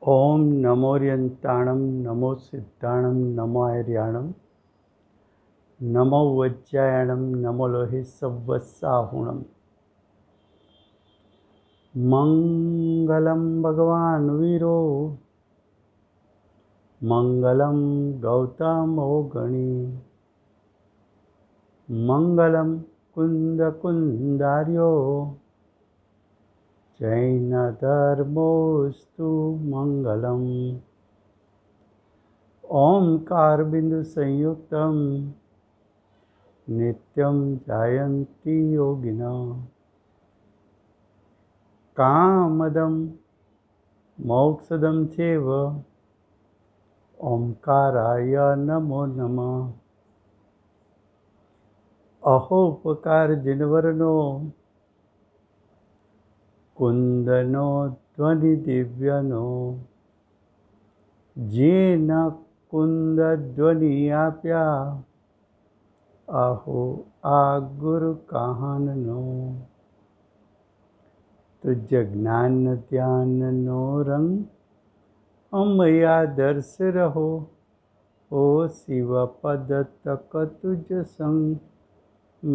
ओम नमोर्यंताणं नमो सिद्धाणं नमो आर्याणं नमो वज्रायणं नमो लोहे सव्वत्साहुणं मंगलं भगवान् वीरो मंगलं गौतमो गणी मंगलं कुन्दकुन्दार्यो जैनधर्मोऽस्तु मंगलम् ओंकार बिंदु संयुक्तं नित्यं जायन्ति योगिनः कामदं मोक्षदं चैव ओंकाराय नमो नमः। अहोपकार जिनवरनो कुंदनो ध्वनि दिव्यनो जेन कुंद ध्वनि आप्या आहो आ गुरु कहाननो तुझ ज्ञान ध्यान नो रंग अमया दर्श रहो ओ शिव पद तक तुझ संग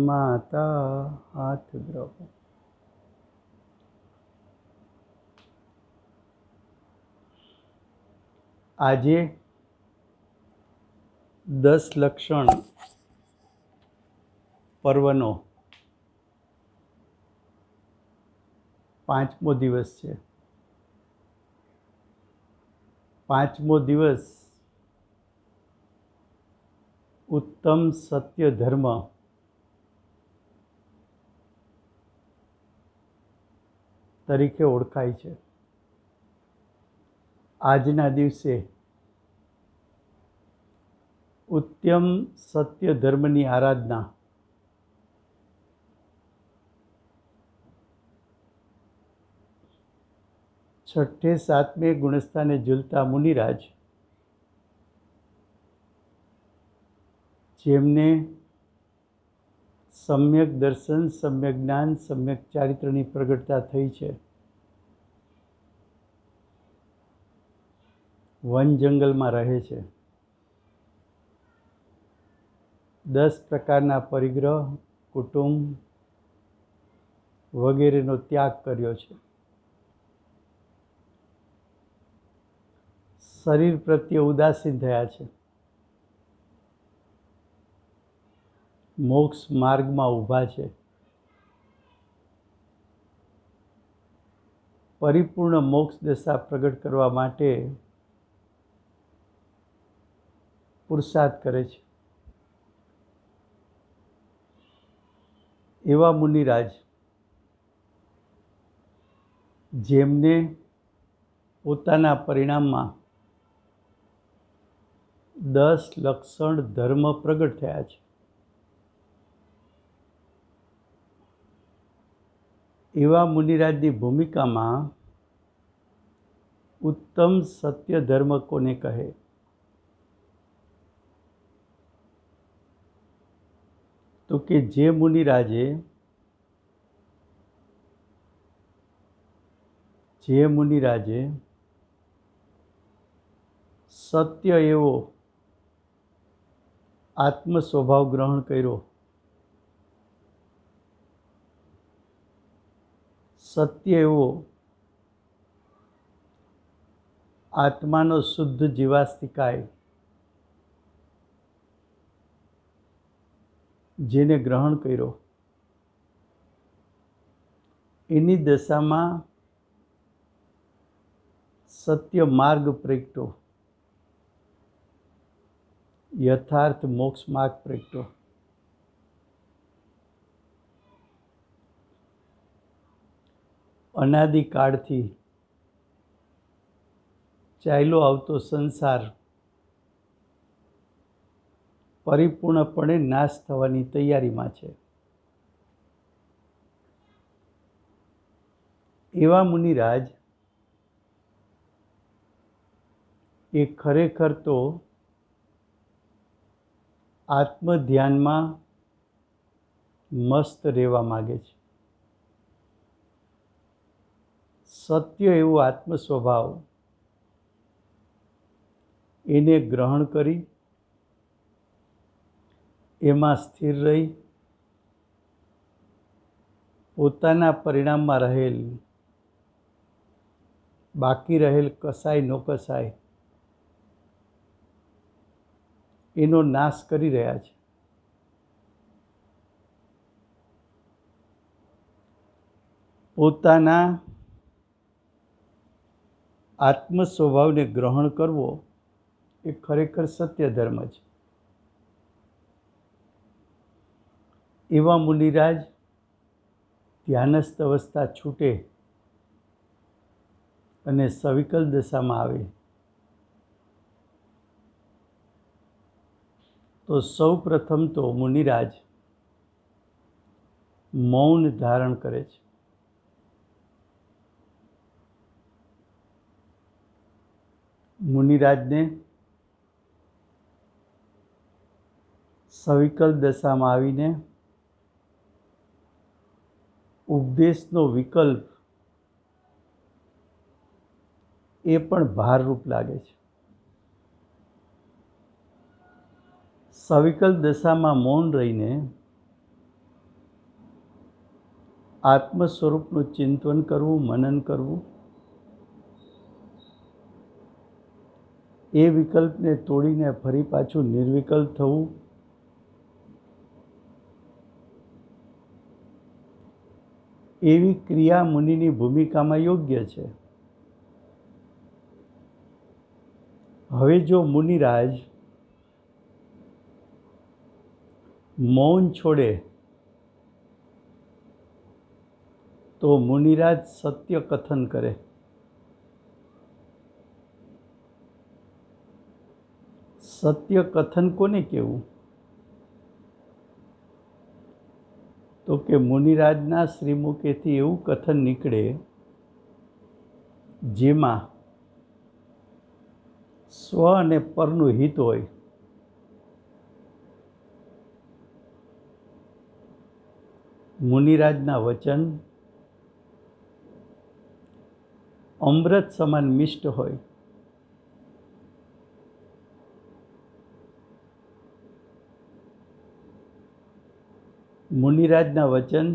माता हाथ ग्रहो। આજે 10 લક્ષણ પર્વનો 5મો દિવસ છે। 5મો દિવસ ઉત્તમ સત્ય ધર્મ તરીકે ઓળખાય છે। આજના દિવસે ઉત્તમ સત્ય ધર્મની આરાધના છઠ્ઠે સાતમે ગુણસ્થાને ઝૂલતા મુનિરાજ જેમને સમ્યક દર્શન સમ્યક જ્ઞાન સમ્યક ચારિત્રની પ્રગટતા થઈ છે, વન જંગલમાં રહે છે, 10 પ્રકારના પરિગ્રહ કુટુંબ વગેરેનો ત્યાગ કર્યો છે, શરીર પ્રત્યે ઉદાસીન થયા છે, મોક્ષ માર્ગમાં ઊભા છે, પરિપૂર્ણ મોક્ષ દશા પ્રગટ કરવા માટે પુરુષાર્થ કરે છે। એવા મુનિરાજ જેમને પોતાના પરિણામમાં 10 લક્ષણ ધર્મ પ્રગટ થયા છે, એવા મુનિરાજની ભૂમિકામાં ઉત્તમ સત્ય ધર્મ કોને કહે? તો કે જે મુનિરાજે સત્ય એવો આત્મ સ્વભાવ ગ્રહણ કર્યો, સત્ય એવો આત્માનો શુદ્ધ જીવાસ્તિકાય જેને ગ્રહણ કર્યો, એની દશામાં સત્ય માર્ગ પ્રગટ્યો, યથાર્થ મોક્ષ માર્ગ પ્રગટ્યો। અનાદિકાળથી ચાલ્યો આવતો સંસાર પરિપૂર્ણપણે નાશ થવાની તૈયારીમાં છે। એવા મુનિરાજ એ ખરેખર તો આત્મધ્યાનમાં મસ્ત રહેવા માગે છે। સત્ય એવું આત્મ સ્વભાવ એને ગ્રહણ કરી એમાં સ્થિર રહી પોતાના પરિણામમાં રહેલ બાકી રહેલ કસાય નો કસાય એનો નાશ કરી રહ્યા છે. પોતાના આત્મ સ્વભાવને ગ્રહણ કરવો એ ખરેખર સત્ય ધર્મ છે. એવા મુનિરાજ ધ્યાનસ્થ અવસ્થા છૂટે અને સવિકલ દશામાં આવે તો સૌ પ્રથમ તો મુનિરાજ મૌન ધારણ કરે છે. મુનિરાજને સવિકલ દશામાં આવીને ઉપદેશનો વિકલ્પ એ પણ ભારરૂપ લાગે છે. સવિકલ દશામાં મૌન રહીને આત્મ સ્વરૂપનું ચિંતન કરવું, મનન કરવું, એ વિકલ્પને તોડીને ફરી પાછું નિર્વિકલ્પ થવું, એવી ક્રિયા મુનિની ભૂમિકામાં યોગ્ય છે. હવે જો મુનિરાજ મૌન છોડે તો મુનિરાજ સત્ય કથન કરે. સત્ય કથન કોને કહેવું? તો કે મુનિરાજના શ્રીમુખેથી એવું કથન નીકળે જેમાં સ્વ અને પરનું હિત હોય. મુનિરાજના વચન અમૃત સમાન મિષ્ટ હોય. મુનિરાજના વચન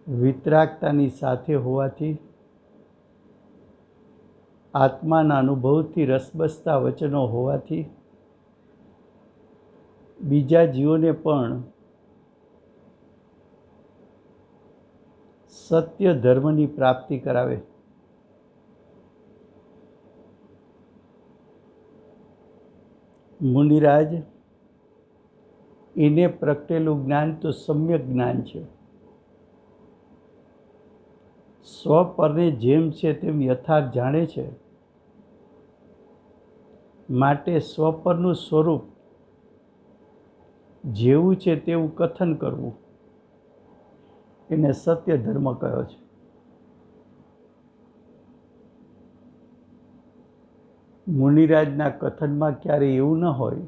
વિતરાગતાની સાથે હોવાથી આત્માના અનુભવથી રસબસતા વચનો હોવાથી બીજા જીવોને પણ સત્ય ધર્મની પ્રાપ્તિ કરાવે. મુનિરાજ એને પ્રગટેલું જ્ઞાન તો સમ્યક જ્ઞાન છે. સ્વપરને જેમ છે તેમ યથાર્થ જાણે છે. માટે સ્વપરનું સ્વરૂપ જેવું છે તેવું કથન કરવું એને સત્ય ધર્મ કહ્યો છે. મુનિરાજના કથનમાં ક્યારેય એવું ન હોય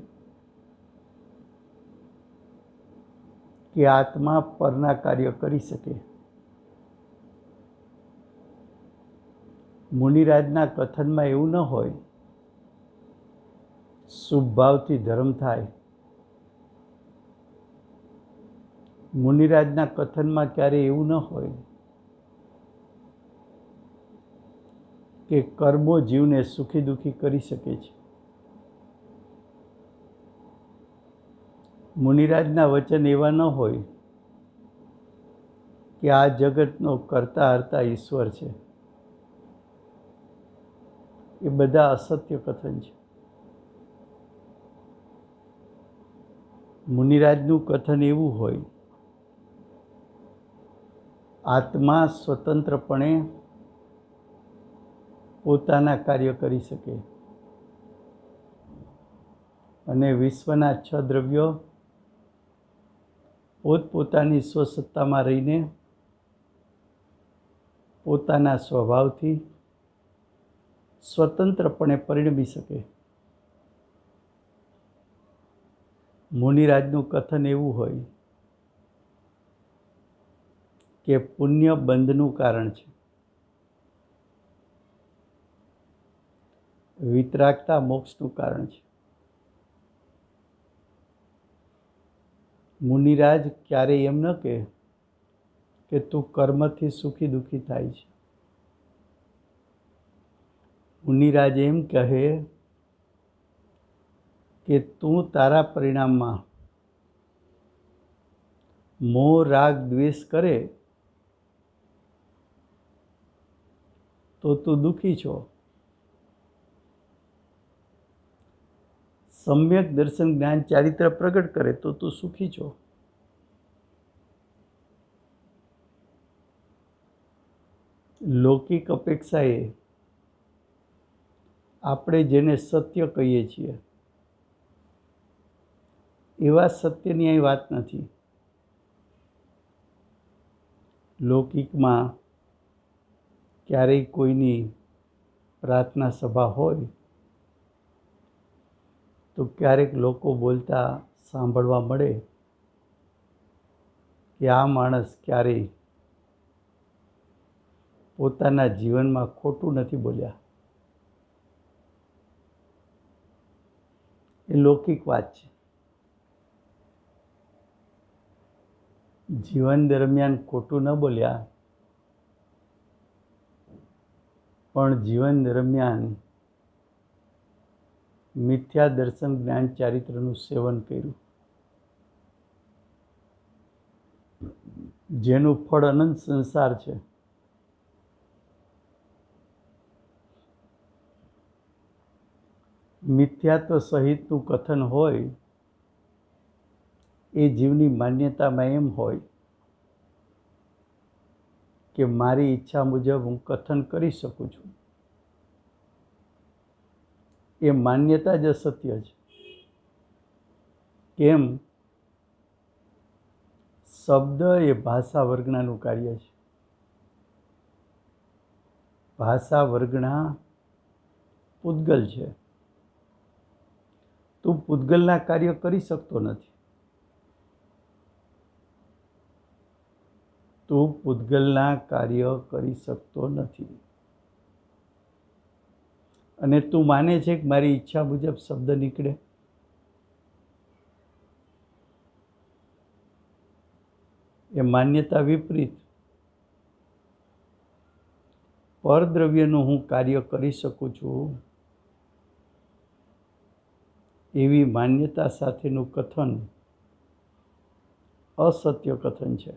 કે આત્મા પરના કાર્ય કરી શકે. મુનિરાજના કથનમાં એવું ન હોય શુભ ભાવથી ધર્મ થાય. મુનિરાજના કથનમાં ક્યારેય એવું ન હોય કે કર્મો જીવને સુખી દુઃખી કરી શકે છે. મુનિરાજના વચન એવા ન હોય કે આ જગતનો કરતા હરતા ઈશ્વર છે. એ બધા અસત્ય કથન છે. મુનિરાજનું કથન એવું હોય આત્મા સ્વતંત્રપણે પોતાના કાર્ય કરી શકે અને વિશ્વના 6 દ્રવ્યો પોતપોતાની સ્વસત્તામાં રહીને પોતાના સ્વભાવથી સ્વતંત્રપણે પરિણમી શકે. મુનિરાજનું કથન એવું હોય કે પુણ્ય બંધનું કારણ છે. વિતરાગતા મોક્ષનું કારણ છે. મુનિરાજ ક્યારેય એમ ન કહે કે તું કર્મથી સુખી દુઃખી થાય છે. મુનિરાજ એમ કહે કે તું તારા પરિણામમાં મોહ રાગ દ્વેષ કરે તો તું દુઃખી છો. સમ્યક દર્શન જ્ઞાન ચારિત્ર પ્રગટ કરે તો તું સુખી છો. લૌકિક અપેક્ષાએ આપણે જેને સત્ય કહીએ છીએ એવા સત્યની અહીં વાત નથી. લૌકિકમાં ક્યારેય કોઈની પ્રાર્થના સભા હોય તો ક્યારેક લોકો બોલતા સાંભળવા મળે કે આ માણસ ક્યારેય પોતાના જીવનમાં ખોટું નથી બોલ્યા. એ લૌકિક વાત છે. જીવન દરમિયાન ખોટું ન બોલ્યા પણ જીવન દરમિયાન મિથ્યા દર્શન જ્ઞાન ચારિત્રનું સેવન કર્યું, જેનું ફળ અનંત સંસાર છે. મિથ્યાત્વ સહિતનું કથન હોય એ જીવની માન્યતામાં એમ હોય કે મારી ઈચ્છા મુજબ હું કથન કરી શકું છું. એ માન્યતા જ અસત્ય છે. કેમ? શબ્દ એ ભાષા વર્ગણાનું કાર્ય છે. ભાષા વર્ગણા પૂતગલ છે. તું પૂતગલના કાર્ય કરી શકતો નથી. તું પૂતગલના કાર્ય કરી શકતો નથી. અને તું માને છે કે મારી ઈચ્છા મુજબ શબ્દ નીકળે. એ માન્યતા વિપરીત. પરદ્રવ્યનું હું કાર્ય કરી શકું છું એવી માન્યતા સાથેનું કથન અસત્ય કથન છે.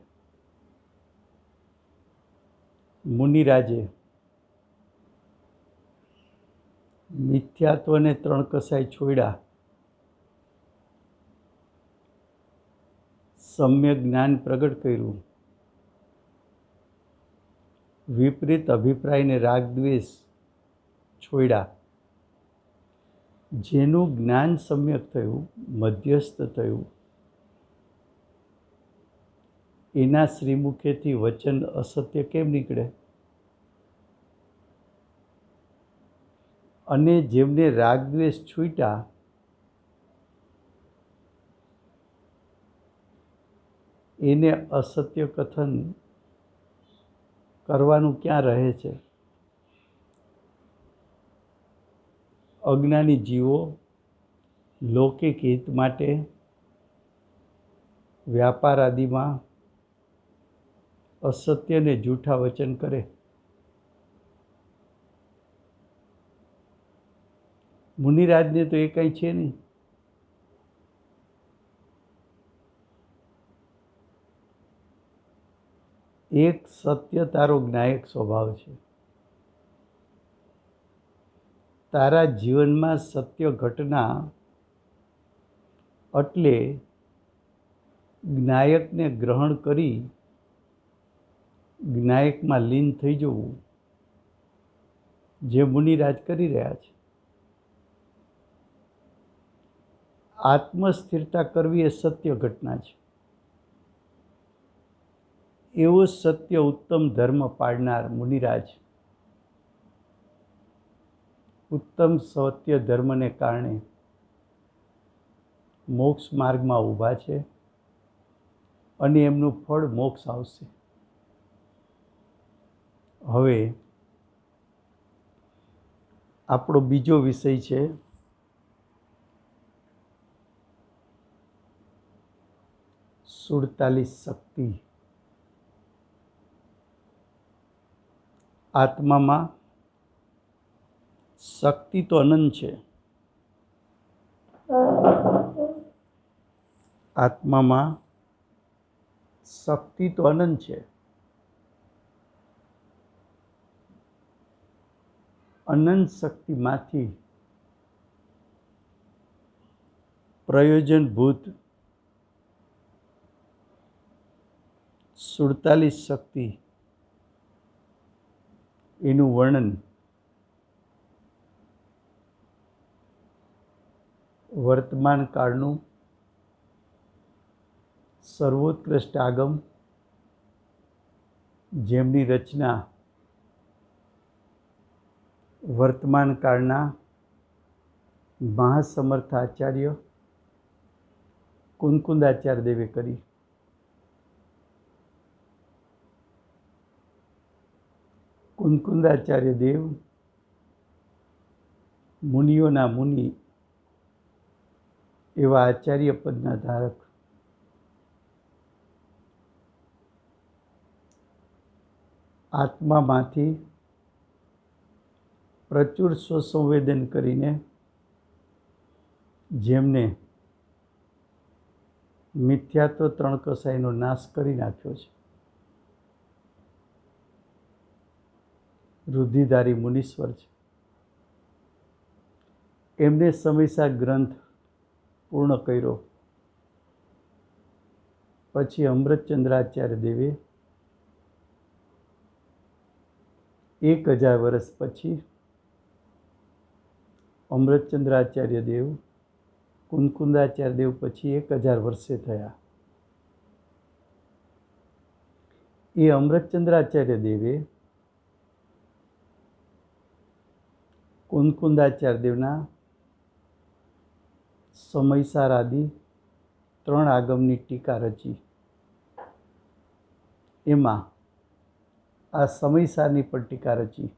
મુનિરાજે મિથ્યાત્વને ત્રણ કસાય છોડ્યા, સમ્યક જ્ઞાન પ્રગટ કર્યું, વિપરીત અભિપ્રાયને રાગ દ્વેષ છોડ્યા. જેનું જ્ઞાન સમ્યક થયું, મધ્યસ્થ થયું, એના શ્રીમુખેથી વચન અસત્ય કેમ નીકળે? અને જેમને રાગ દ્વેષ છૂટ્યા એને અસત્ય કથન કરવાનું ક્યાં રહે છે? અજ્ઞાની જીવો લૌકિક હિત માટે વ્યાપાર આદિમાં અસત્ય ને જૂઠા વચન કરે. મુનિરાજને તો એ કંઈ છે નહીં. એક સત્ય તારો જ્ઞાયક સ્વભાવ છે. તારા જીવનમાં સત્ય ઘટના એટલે જ્ઞાયકને ગ્રહણ કરી જ્ઞાયકમાં લીન થઈ જવું, જે મુનિરાજ કરી રહ્યા છે. આત્મસ્થિરતા કરવી એ સત્ય ઘટના છે. એવો સત્ય ઉત્તમ ધર્મ પાળનાર મુનિરાજ ઉત્તમ સત્ય ધર્મને કારણે મોક્ષ માર્ગમાં ઊભા છે અને એમનું ફળ મોક્ષ આવશે. હવે આપણો બીજો વિષય છે સુડતાલીસ શક્તિ. આત્મામાં શક્તિ તો અનંત છે. આત્મામાં શક્તિ તો અનંત છે. અનંત શક્તિમાંથી પ્રયોજનભૂત 47 શક્તિ એનું વર્ણન વર્તમાન કાળનું સર્વોત્કૃષ્ટ આગમ, જેમની રચના વર્તમાન કાળના મહાસમર્થ આચાર્ય કુનકુંદાચાર્ય દેવે કરી. કુનકુંદાચાર્ય દેવ મુનિઓના મુનિ એવા આચાર્ય પદના ધારક. આત્મામાંથી પ્રચુર સ્વસંવેદન કરીને જેમને મિથ્યાત્વ ત્રણ કસાઈનો નાશ કરી નાખ્યો છે. રુધિધારી મુનીશ્વર છે. એમને સમયસર ગ્રંથ પૂર્ણ કર્યો. પછી અમૃતચંદ્રાચાર્ય દેવે 1000 વર્ષ પછી અમૃતચંદ્રાચાર્ય દેવ કુનકુંદાચાર્ય દેવ પછી 1000 વર્ષે થયા. એ અમૃતચંદ્રાચાર્ય દેવે કુનકુંદાચાર્ય દેવના સમયસાર આદિ 3 આગમની ટીકા રચી. એમાં આ સમયસારની પણ ટીકા રચી.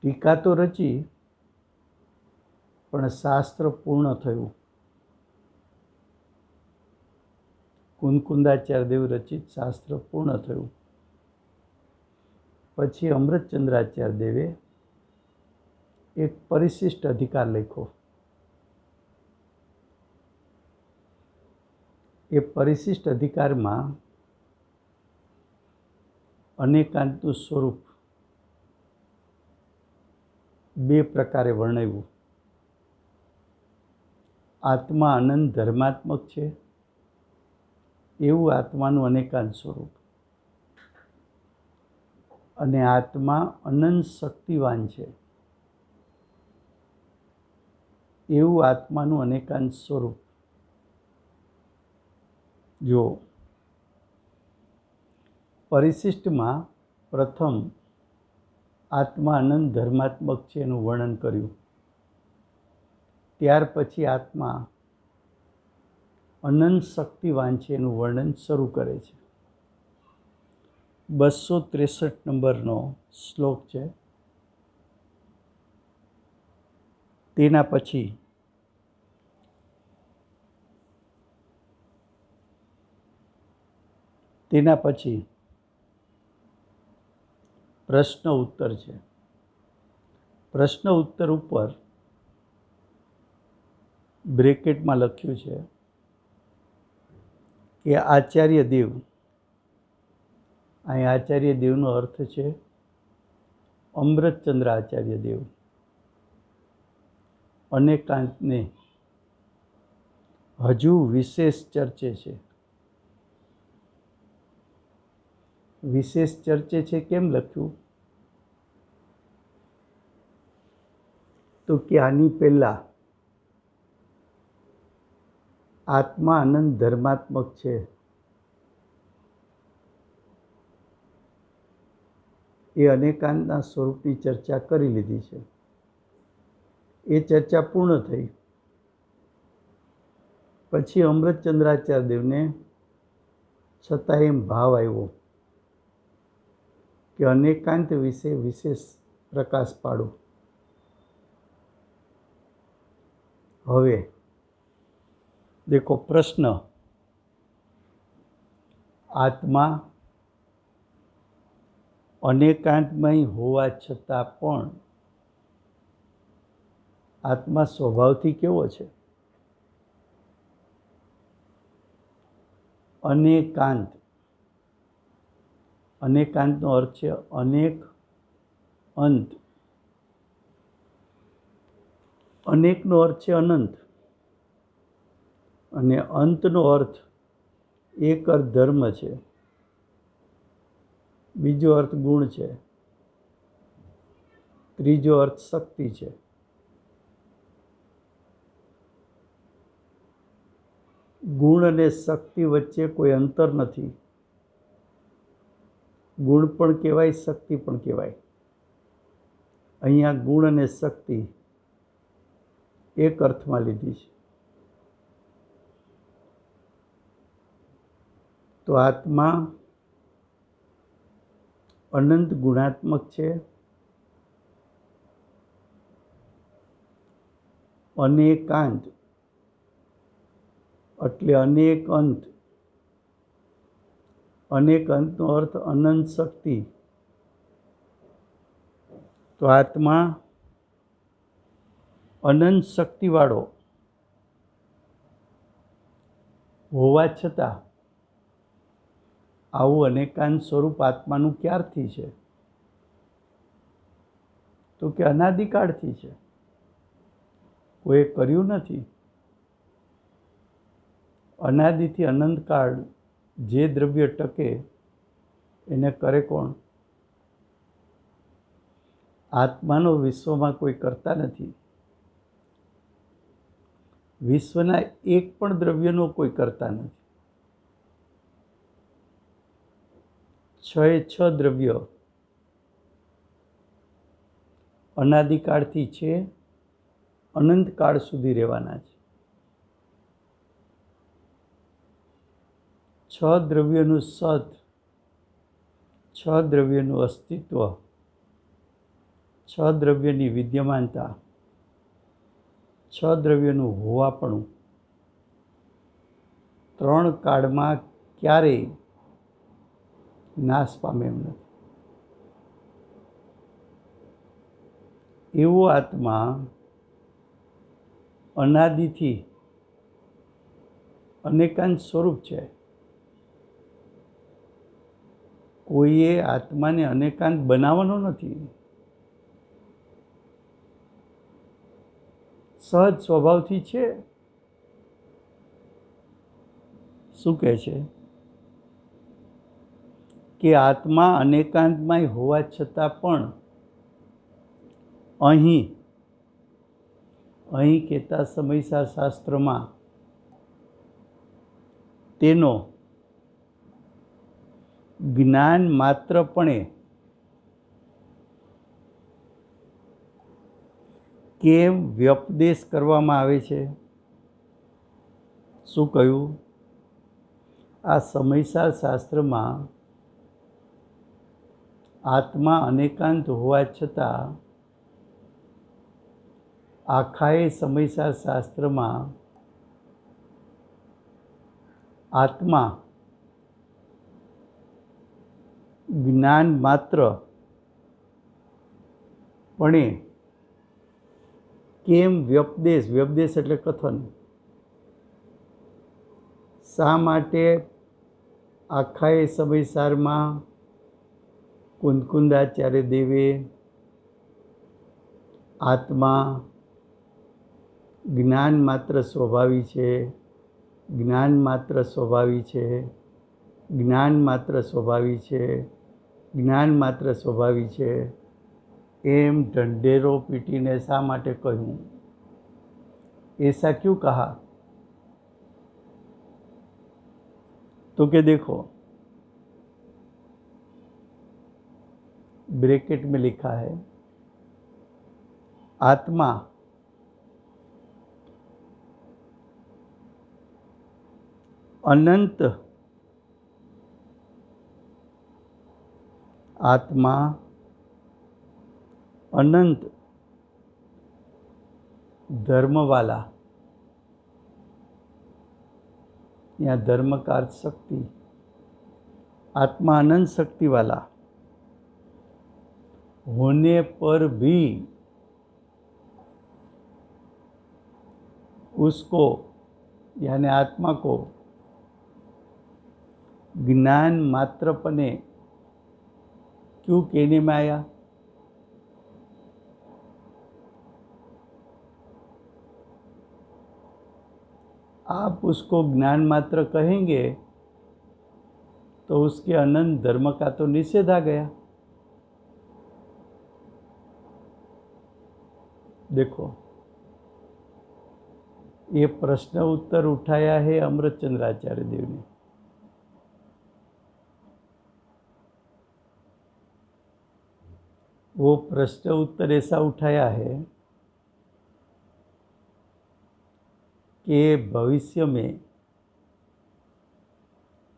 ટીકા તો રચી પણ શાસ્ત્ર પૂર્ણ થયું. કુનકુંદાચાર્ય દેવ રચિત શાસ્ત્ર પૂર્ણ થયું. પછી અમૃતચંદ્રાચાર્ય દેવે એક પરિશિષ્ટ અધિકાર લખ્યો. એ પરિશિષ્ટ અધિકારમાં અનેકાંતનું સ્વરૂપ 2 પ્રકારે વર્ણવ્યું. આત્મા અનંત ધર્માત્મક છે એવું આત્માનું અનેકાંત સ્વરૂપ, અને આત્મા અનંત શક્તિવાન છે એવું આત્માનું અનેકાંત સ્વરૂપ. જો પરિશિષ્ટમાં પ્રથમ આત્મા અનંત ધર્માત્મક છે એનું વર્ણન કર્યું. ત્યાર પછી આત્મા અનંત શક્તિવાન છે એનું વર્ણન શરૂ કરે છે. 263 નંબરનો શ્લોક છે. તેના પછી પ્રશ્ન ઉત્તર છે. પ્રશ્ન ઉત્તર ઉપર બ્રેકેટમાં લખ્યું છે કે આચાર્ય દેવ, અહીં આચાર્ય દેવનો અર્થ છે અમૃતચંદ્ર આચાર્ય દેવ, અનેકાંતને હજુ વિશેષ ચર્ચે છે. વિશેષ ચર્ચે છે કેમ લખ્યું? તો કે આની પહેલાં આત્મા અનંત ધર્માત્મક છે એ અનેકાંતના સ્વરૂપની ચર્ચા કરી લીધી છે. એ ચર્ચા પૂર્ણ થઈ. પછી અમૃતચંદ્રાચાર્ય દેવને છતાં એમ ભાવ આવ્યો કે અનેકાંત વિશે વિશેષ પ્રકાશ પાડો. હવે દેખો પ્રશ્ન, આત્મા અનેકાંતમય હોવા છતાં પણ આત્મા સ્વભાવથી કેવો છે? અનેકાંત. અનેકાંતનો અર્થ છે અનેક અંત. અનેકનો અર્થ છે અનંત, અને અંતનો અર્થ એક અર્થ ધર્મ છે, બીજો અર્થ ગુણ છે, ત્રીજો અર્થ શક્તિ છે. ગુણ અને શક્તિ વચ્ચે કોઈ અંતર નથી. ગુણ પણ કહેવાય, શક્તિ પણ કહેવાય. અહીંયા ગુણ અને શક્તિ એક અર્થમાં લીધી છે. તો આત્મા અનંત ગુણાત્મક છે, અનેકાંત એટલે અનેક અંત. અનેક અંતનો અર્થ અનંત શક્તિ. તો આત્મા અનંત શક્તિવાળો હોવા છતાં આવું અનેકાંત સ્વરૂપ આત્માનું ક્યારથી છે? તો કે અનાદિકાળથી છે, કોઈએ કર્યું નથી. અનાદિથી અનંતકાળ જે દ્રવ્ય ટકે એને કરે કોણ? આત્માનો વિશ્વમાં કોઈ કરતા નથી. વિશ્વના એક પણ દ્રવ્યનો કોઈ કરતા નથી. 6 દ્રવ્ય અનાદિકાળથી છે, અનંતકાળ સુધી રહેવાના છે. 6 દ્રવ્યનું સત, 6 દ્રવ્યનું અસ્તિત્વ, 6 દ્રવ્યની વિદ્યમાનતા, 6 દ્રવ્યનું હોવાપણું 3 કાળમાં ક્યારેય નાશ પામે એમ નથી. એવો આત્મા અનાદિથી અનેકાંત સ્વરૂપ છે. કોઈએ આત્માને અનેકાંત બનાવવાનો નથી. સહજ સ્વભાવથી છે. શું કહે છે? કે આત્મા અનેકાંતમય હોવા છતાં પણ અહીં કહેતા સમયસાર શાસ્ત્રમાં તેનો જ્ઞાન માત્રપણે કેમ વ્યપદેશ કરવામાં આવે છે? શું કહ્યું? આ સમયસાર શાસ્ત્રમાં આત્મા અનેકાંત હોવા છતાં આખાએ સમયસાર શાસ્ત્રમાં આત્મા જ્ઞાન માત્ર પણ કેમ વ્યપદેશ, વ્યપદેશ એટલે કથન, શા માટે આખાએ સમયસારમાં કુંદકુંદાચાર્ય દેવે આત્મા જ્ઞાન માત્ર સ્વભાવી છે, જ્ઞાન માત્ર સ્વભાવી છે, જ્ઞાન માત્ર સ્વભાવી છે, જ્ઞાન માત્ર સ્વભાવી છે એમ ઢંઢેરો પીટીને શા માટે કહ્યું? ऐसा क्यों कहा? तो क्या देखो ब्रैकेट में लिखा है आत्मा अनंत, आत्मा अनंत धर्म वाला, या धर्म का अर्थ शक्ति, आत्मा अनंत शक्ति वाला होने पर भी उसको यानी आत्मा को ज्ञान मात्रपने क्यों कहने में आया? आप उसको ज्ञान मात्र कहेंगे तो उसके अनंत धर्म का तो निषेध आ गया। देखो, ये प्रश्न उत्तर उठाया है अमृतचंद्राचार्य देव ने। वो प्रश्न उत्तर ऐसा उठाया है कि भविष्य में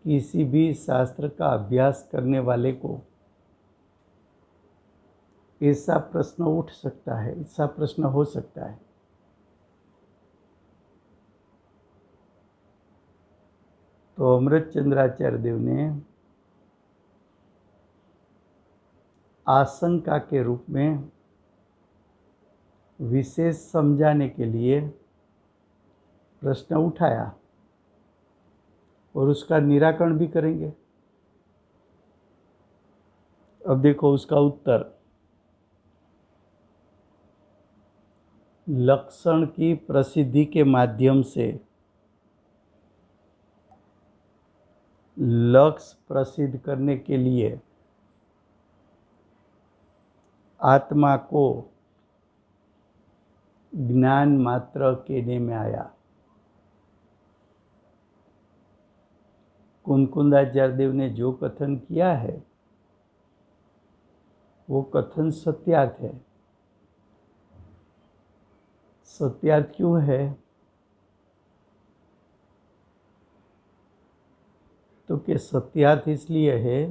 किसी भी शास्त्र का अभ्यास करने वाले को ऐसा प्रश्न उठ सकता है, ऐसा प्रश्न हो सकता है। तो अमृतचंद्राचार्य देव ने आशंका के रूप में विशेष समझाने के लिए प्रश्न उठाया और उसका निराकरण भी करेंगे। अब देखो उसका उत्तर। लक्षण की प्रसिद्धि के माध्यम से लक्ष्य प्रसिद्ध करने के लिए आत्मा को ज्ञान मात्र कहने में आया। कुंदकुंदाचार्य देव ने जो कथन किया है वो कथन सत्यार्थ है। सत्यार्थ क्यों है? तो कि सत्यार्थ इसलिए है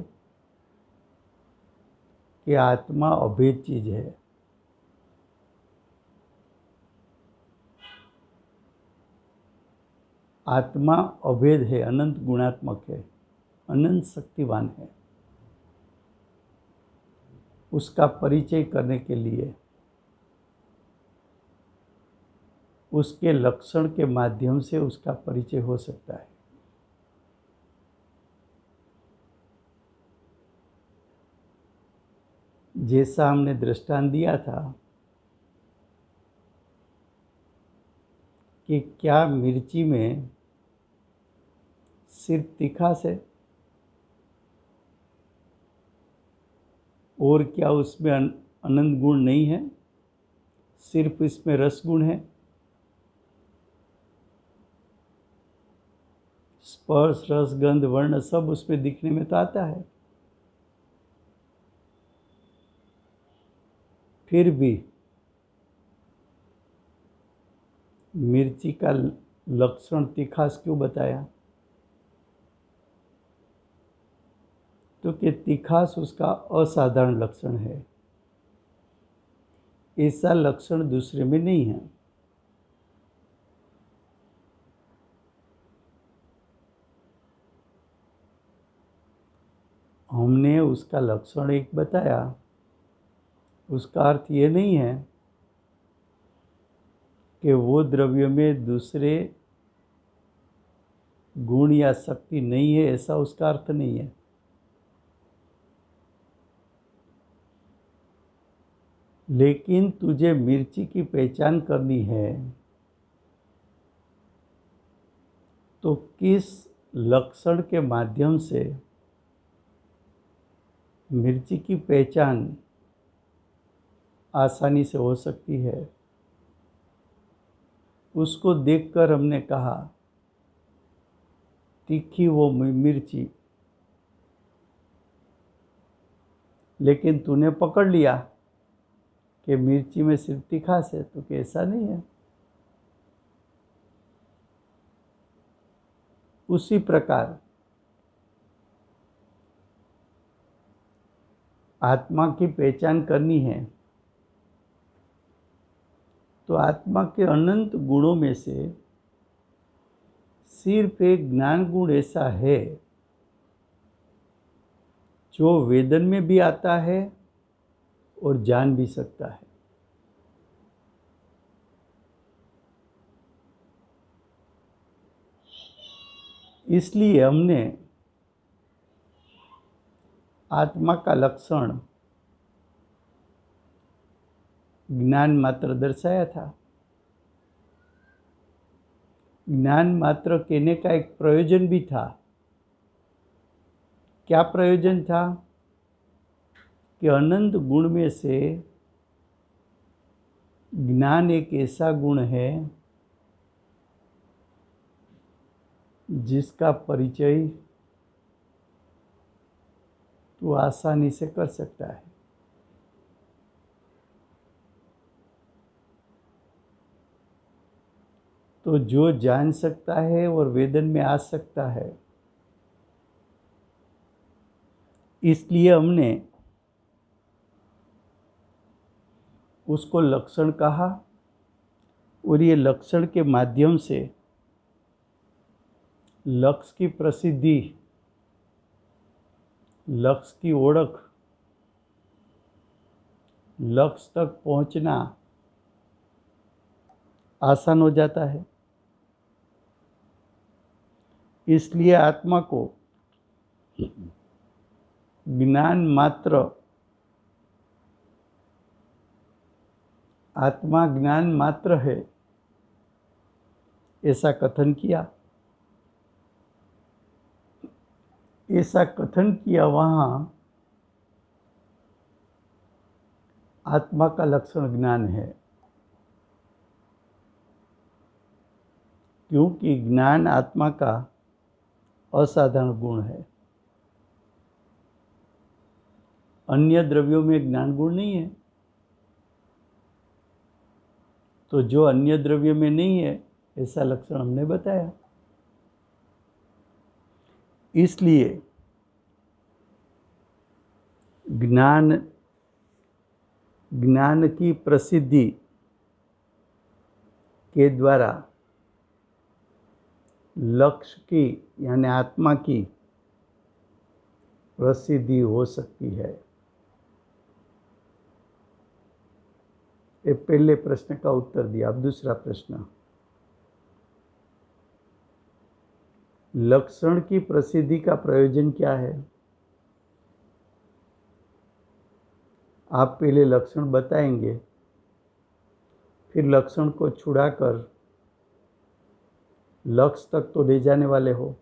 कि आत्मा अभेद चीज है। आत्मा अभेद है, अनंत गुणात्मक है, अनंत शक्तिवान है। उसका परिचय करने के लिए उसके लक्षण के माध्यम से उसका परिचय हो सकता है। जैसा हमने दृष्टांत दिया था कि क्या मिर्ची में सिर्फ तीखास है और क्या उसमें अनंत गुण नहीं है, सिर्फ इसमें रस गुण है। स्पर्श रस गंध वर्ण सब उसमें दिखने में तो आता है, फिर भी मिर्ची का लक्षण तीखास क्यों बताया? तो कि तीखास उसका असाधारण लक्षण है, ऐसा लक्षण दूसरे में नहीं है। हमने उसका लक्षण एक बताया, उसका अर्थ ये नहीं है कि वो द्रव्य में दूसरे गुण या शक्ति नहीं है, ऐसा उसका अर्थ नहीं है। लेकिन तुझे मिर्ची की पहचान करनी है तो किस लक्षण के माध्यम से मिर्ची की पहचान आसानी से हो सकती है, उसको देखकर हमने कहा तीखी वो मिर्ची, लेकिन तूने पकड़ लिया कि मिर्ची में सिर्फ तीखास है, तो कैसा नहीं है। उसी प्रकार आत्मा की पहचान करनी है तो आत्मा के अनंत गुणों में से सिर्फ एक ज्ञान गुण ऐसा है जो वेदन में भी आता है और जान भी सकता है। इसलिए हमने आत्मा का लक्षण ज्ञान मात्र दर्शाया था। ज्ञान मात्र कहने का एक प्रयोजन भी था। क्या प्रयोजन था? कि अनंत गुण में से ज्ञान एक ऐसा गुण है जिसका परिचय तू आसानी से कर सकता है। तो जो जान सकता है और वेदन में आ सकता है, इसलिए हमने उसको लक्षण कहा और ये लक्षण के माध्यम से लक्ष्य की प्रसिद्धि, लक्ष्य की ओळख, लक्ष्य तक पहुंचना आसान हो जाता है। इसलिए आत्मा को ज्ञान मात्र, आत्मा ज्ञान मात्र है, ऐसा कथन किया। ऐसा कथन किया वहाँ आत्मा का लक्षण ज्ञान है, क्योंकि ज्ञान आत्मा का असाधारण गुण है। अन्य द्रव्यों में ज्ञान गुण नहीं है। तो जो अन्य द्रव्य में नहीं है ऐसा लक्षण हमने बताया। इसलिए ज्ञान की प्रसिद्धि के द्वारा लक्ष्य की यानी आत्मा की प्रसिद्धि हो सकती है। ये पहले प्रश्न का उत्तर दिया। अब दूसरा प्रश्न, लक्षण की प्रसिद्धि का प्रयोजन क्या है? आप पहले लक्षण बताएंगे, फिर लक्षण को छुड़ाकर लक्ष्य तक तो ले जाने वाले हो,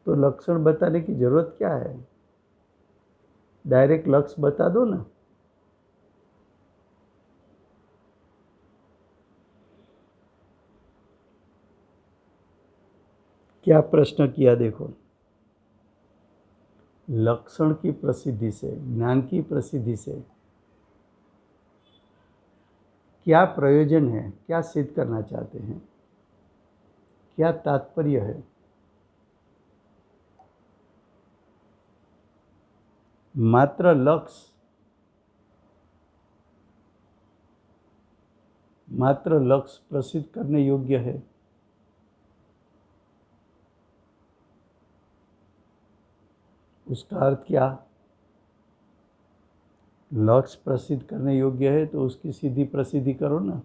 तो लक्षण बताने की जरूरत क्या है? डायरेक्ट लक्ष्य बता दो ना। क्या प्रश्न किया देखो। लक्षण की प्रसिद्धि से, ज्ञान की प्रसिद्धि से क्या प्रयोजन है? क्या सिद्ध करना चाहते हैं? क्या तात्पर्य है? मात्र लक्ष्य प्रसिद्ध करने योग्य है। उसका अर्थ क्या? लक्ष्य प्रसिद्ध करने योग्य है तो उसकी सीधी प्रसिद्धि करो ना।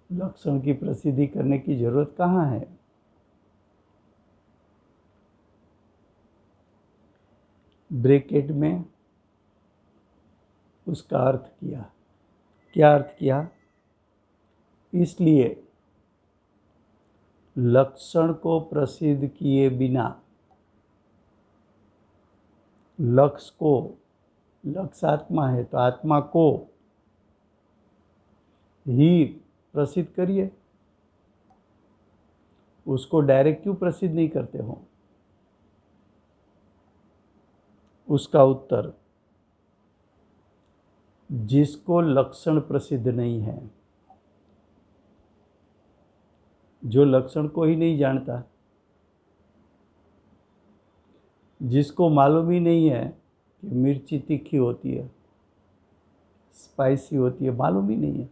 लक्षण की प्रसिद्धि करने की जरूरत कहाँ है? ब्रैकेट में उसका अर्थ किया। क्या अर्थ किया? इसलिए लक्षण को प्रसिद्ध किए बिना लक्ष्य आत्मा है तो आत्मा को ही प्रसिद्ध करिए। उसको डायरेक्ट क्यों प्रसिद्ध नहीं करते हो? उसका उत्तर, जिसको लक्षण प्रसिद्ध नहीं है, जो लक्षण को ही नहीं जानता, जिसको मालूम ही नहीं है कि मिर्ची तीखी होती है, स्पाइसी होती है, मालूम ही नहीं है।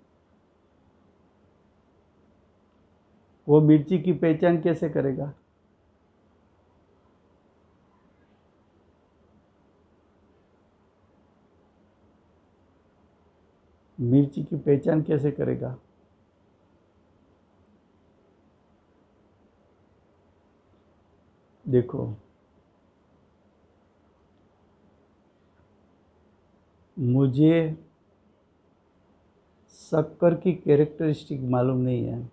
वो मिर्ची की पहचान कैसे करेगा? मिर्ची की पहचान कैसे करेगा? देखो, मुझे शक्कर की कैरेक्टरिस्टिक मालूम नहीं है,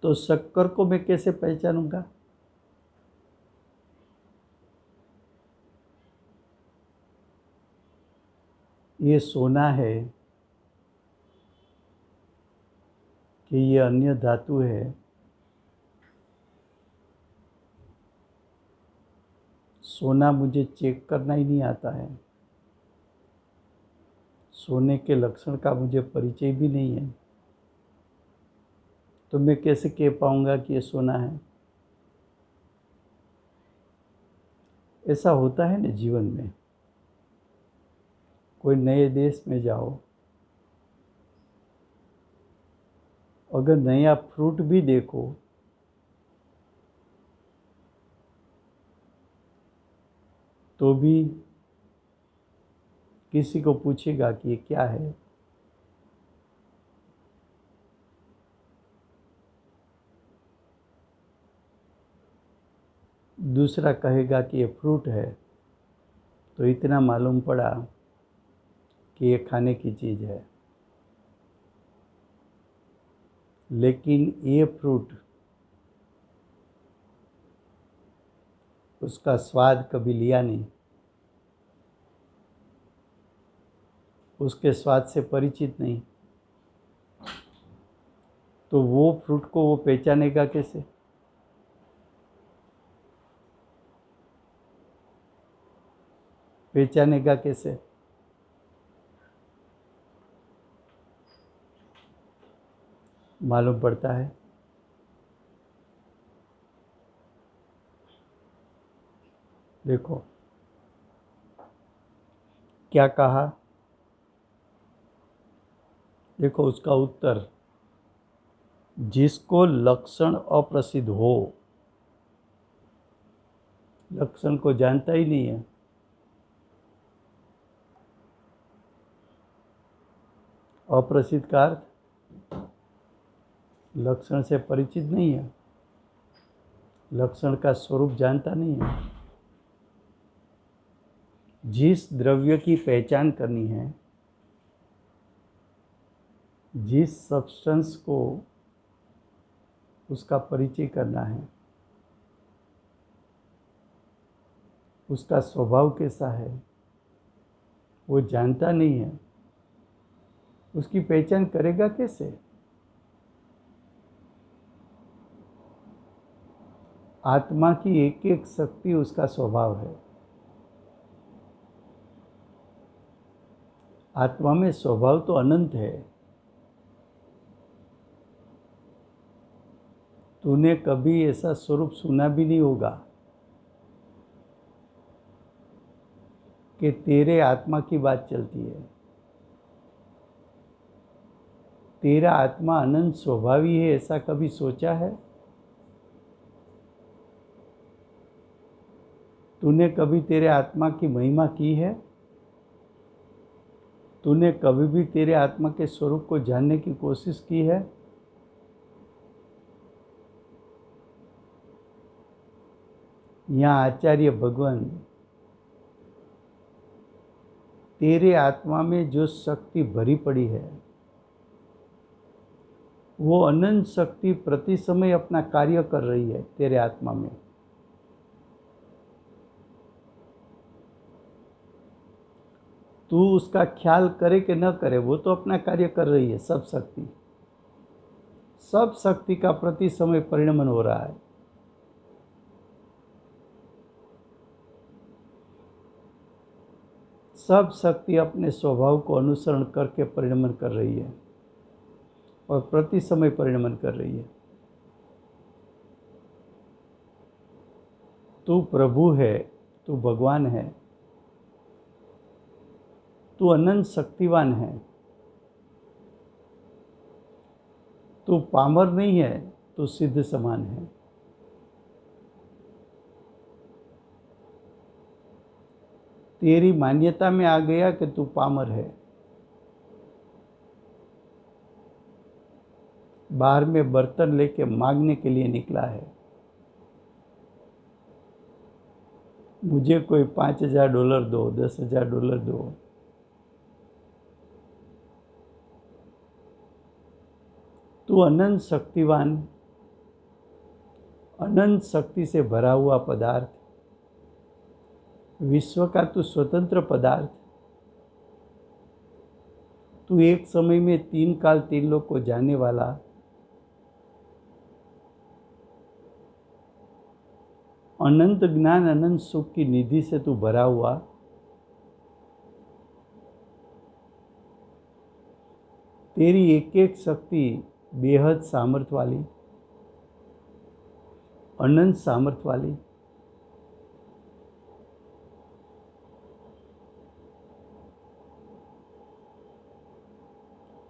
तो शक्कर को मैं कैसे पहचानूंगा? ये सोना है कि ये अन्य धातु है? सोना मुझे चेक करना ही नहीं आता है, सोने के लक्षण का मुझे परिचय भी नहीं है, तो मैं कैसे कह पाऊंगा कि ये सोना है? ऐसा होता है ना जीवन में। कोई नए देश में जाओ, अगर नया फ्रूट भी देखो तो भी किसी को पूछेगा कि ये क्या है, दूसरा कहेगा कि ये फ्रूट है, तो इतना मालूम पड़ा कि ये खाने की चीज़ है। लेकिन ये फ्रूट, उसका स्वाद कभी लिया नहीं, उसके स्वाद से परिचित नहीं, तो वो फ्रूट को वो पहचानेगा कैसे? पहचानेगा कैसे? मालूम पड़ता है। देखो क्या कहा, देखो उसका उत्तर, जिसको लक्षण अप्रसिद्ध हो, लक्षण को जानता ही नहीं है, अप्रसिद्ध का अर्थ लक्षण से परिचित नहीं है, लक्षण का स्वरूप जानता नहीं है। जिस द्रव्य की पहचान करनी है, जिस सब्सटेंस को उसका परिचय करना है, उसका स्वभाव कैसा है, वो जानता नहीं है, उसकी पहचान करेगा कैसे? आत्मा की एक एक शक्ति उसका स्वभाव है। आत्मा में स्वभाव तो अनंत है। तूने कभी ऐसा स्वरूप सुना भी नहीं होगा कि तेरे आत्मा की बात चलती है। तेरा आत्मा अनंत स्वभावी है, ऐसा कभी सोचा है? तूने कभी तेरे आत्मा की महिमा की है? तूने कभी भी तेरे आत्मा के स्वरूप को जानने की कोशिश की है? यहाँ आचार्य भगवान तेरे आत्मा में जो शक्ति भरी पड़ी है, वो अनंत शक्ति प्रति समय अपना कार्य कर रही है तेरे आत्मा में। तू उसका ख्याल करे कि न करे, वो तो अपना कार्य कर रही है। सब शक्ति, सब शक्ति का प्रति समय परिणमन हो रहा है। सब शक्ति अपने स्वभाव को अनुसरण करके परिणमन कर रही है और प्रति समय परिणमन कर रही है। तू प्रभु है, तू भगवान है, तू अनंत शक्तिवान है। तू पामर नहीं है, तू सिद्ध समान है। तेरी मान्यता में आ गया कि तू पामर है। बाहर में बर्तन लेके मांगने के लिए निकला है। मुझे कोई $5,000 दो, $10,000 दो। तू अनंत शक्तिवान, अनंत शक्ति से भरा हुआ पदार्थ, विश्व का तू स्वतंत्र पदार्थ। तू एक समय में 3 काल 3 लोक को जाने वाला, अनंत ज्ञान अनंत सुख की निधि से तू भरा हुआ, तेरी एक एक शक्ति बेहद सामर्थ्य वाली, अनंत सामर्थ्य वाली।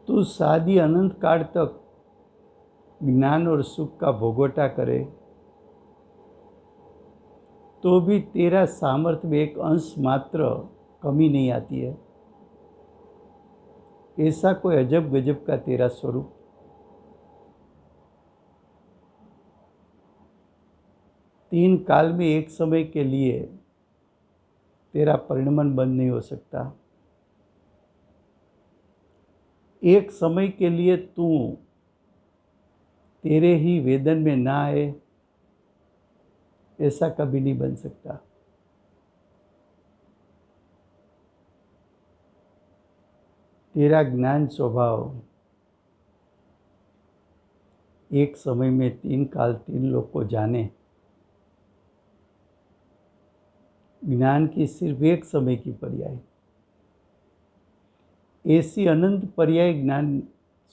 तू शादी अनंत काल तक ज्ञान और सुख का भोगवटा करे तो भी तेरा सामर्थ्य में एक अंश मात्र कमी नहीं आती है। ऐसा कोई अजब गजब का तेरा स्वरूप। तीन काल में एक समय के लिए तेरा परिणमन बंद नहीं हो सकता। एक समय के लिए तू तेरे ही वेदन में ना आए, ऐसा कभी नहीं बन सकता। तेरा ज्ञान स्वभाव एक समय में 3 काल 3 लोक को जाने, ज्ञान की सिर्फ एक समय की पर्याय, ऐसी अनंत पर्याय ज्ञान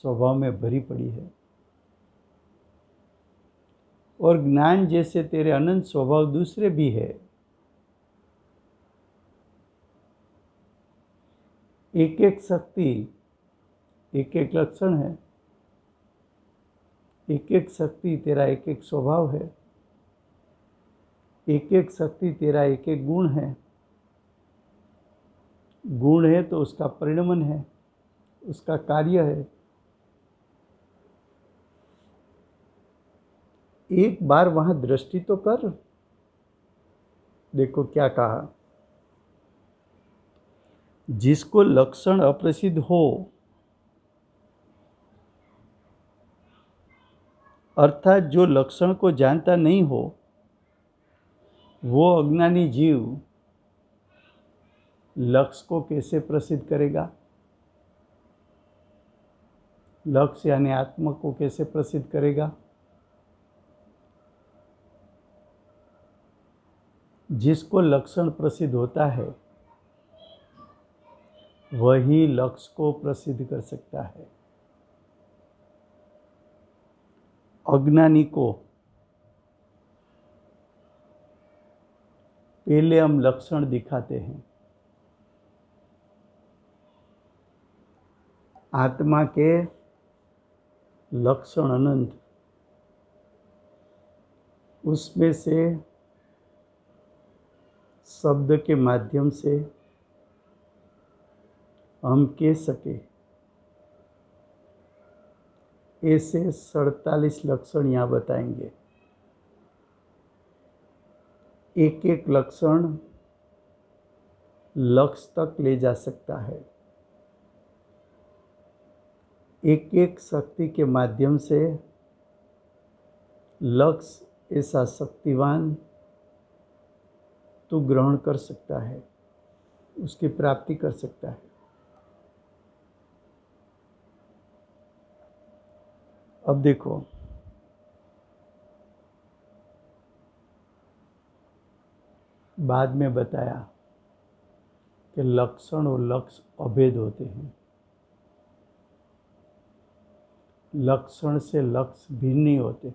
स्वभाव में भरी पड़ी है। और ज्ञान जैसे तेरे अनंत स्वभाव दूसरे भी है। एक एक शक्ति एक एक लक्षण है, एक एक शक्ति तेरा एक एक स्वभाव है, एक एक शक्ति तेरा एक एक गुण है। गुण है तो उसका परिणमन है, उसका कार्य है। एक बार वहां दृष्टि तो कर। देखो क्या कहा, जिसको लक्षण अप्रसिद्ध हो, अर्थात जो लक्षण को जानता नहीं हो, वो अज्ञानी जीव लक्ष्य को कैसे प्रसिद्ध करेगा? लक्ष्य यानी आत्मा को कैसे प्रसिद्ध करेगा? जिसको लक्षण प्रसिद्ध होता है वही लक्ष्य को प्रसिद्ध कर सकता है। अज्ञानी को पहले हम लक्षण दिखाते हैं। आत्मा के लक्षण अनंत, उसमें से शब्द के माध्यम से हम कह सके ऐसे 47 लक्षण यहाँ बताएंगे। एक एक लक्षण लक्ष्य तक ले जा सकता है। एक एक शक्ति के माध्यम से लक्ष्य ऐसा शक्तिवान तू ग्रहण कर सकता है, उसकी प्राप्ति कर सकता है। अब देखो, बाद में बताया कि लक्षण और लक्ष्य अभेद होते हैं। लक्षण से लक्ष्य भिन्न नहीं होते।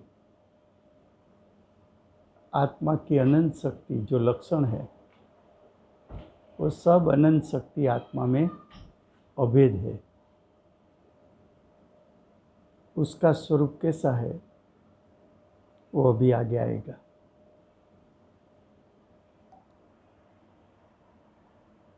आत्मा की अनंत शक्ति जो लक्षण है, वो सब अनंत शक्ति आत्मा में अभेद है। उसका स्वरूप कैसा है वो अभी आगे आएगा।